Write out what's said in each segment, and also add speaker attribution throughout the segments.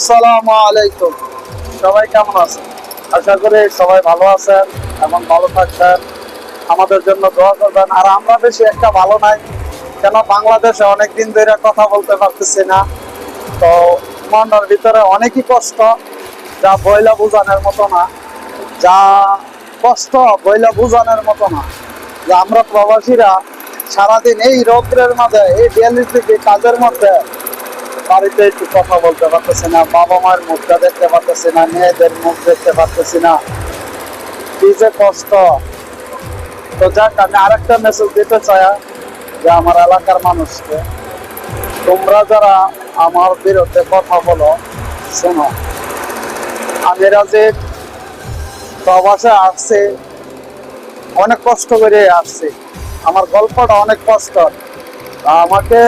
Speaker 1: আসসালামু আলাইকুম। সবাই কেমন আছেন? আশা করি সবাই ভালো আছেন এবং ভালো থাকবেন। আমাদের জন্য দোয়া করবেন। আর আমরা বেশি একটা ভালো নাই, কেন বাংলাদেশে অনেকদিন ধরে কথা বলতে পারতেছি না। তো মনের ভিতরে অনেকই কষ্ট, যা বইলা বোঝানোর মতো না। যা কষ্ট বইলা বোঝানোর মতো না। যে আমরা প্রবাসীরা সারাদিন এই রৌদ্রের মাঝে, এই 42 ডিগ্রি কাজের মধ্যে বাড়িতে একটু কথা বলতে পারতেছি না, বাবা মায়ের মুখটা দেখতে পারতেছি না, মেয়েদের মুখ দেখতে পারতেছি না, কি যে কষ্ট। তো যাক, আমি আরেকটা মেসেজ দিতে চাই যে আমার এলাকার মানুষকে, তোমরা যারা আমার বিরুদ্ধে কথা বলো, শোনো, আমি রাজীব প্রবাসে আসছি, অনেক কষ্ট করে আসছি। আমার গল্পটা অনেক কষ্ট, আমাকে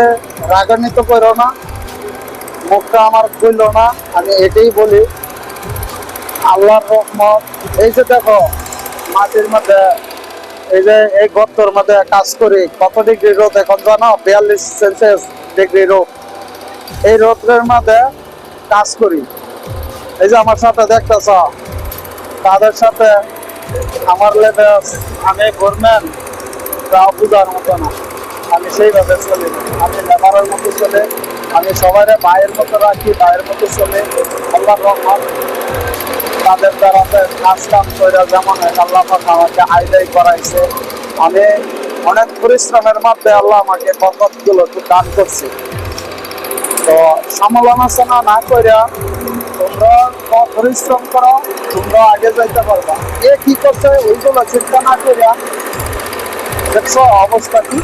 Speaker 1: রাগান্বিত করো না, মুখটা আমার খুললো না। আমি এটাই বলি, আল্লাহর রহমত। এই যে দেখো, মাটির মধ্যে, এই যে এই গর্তর মধ্যে কাজ করি, কত ডিগ্রি রোদ এখন জানো? 42 সেলসিয়াস ডিগ্রি রোদ। এই রোদের মধ্যে কাজ করি। এই যে আমার সাথে দেখতেছ, তাদের সাথে আমার লেভেল, আমি গভর্নমেন্ট, তা বুঝার মতো না। আমি সেইভাবে চলি না, আমি লেবারের মতো চলে, আমি সবাই ভাইয়ের মতো রাখি, ভাইয়ের মতো চলে। আল্লাহর রহমত, তাদের দ্বারা কাজ কাম করে যেমন আল্লাহ পাক আমাকে আইদাই করাইছে। আমি অনেক পরিশ্রমের মধ্যে আল্লাহ আমাকে বরকতগুলো একটু দান করছে। তো সমালোচনা না কইরা তোমরা পরিশ্রম করো, তোমরা আগে যাইতে পারবা। এ কি করছে ওইগুলো চিন্তা না করিয়া, দেখছো অবস্থা কি,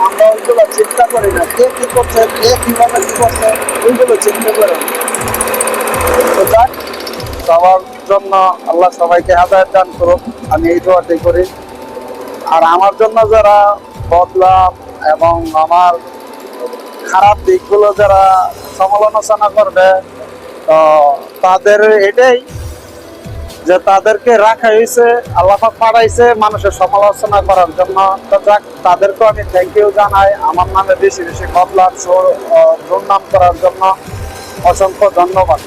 Speaker 1: আমরা ওইগুলো চিন্তা করি না। কে কি করছে, কে কিভাবে কি করছে, ওইগুলো চিন্তা করে না। তো যাক, সবার জন্য আল্লাহ সবাইকে হেদায়েত দান করুক, আমি এই দোয়াটাই করি। আর আমার জন্য যারা বদলাম এবং আমার খারাপ দিকগুলো যারা সমালোচনা করবে, তো তাদের এটাই যে তাদেরকে রাখা হয়েছে, আল্লাহ পাক পাঠাইছে মানুষের সমালোচনা করার জন্য। তো যাক, তাদেরকে আমি থ্যাংক ইউ জানাই, আমার নামে বেশি বেশি বদলার দুর্নাম করার জন্য অসংখ্য ধন্যবাদ।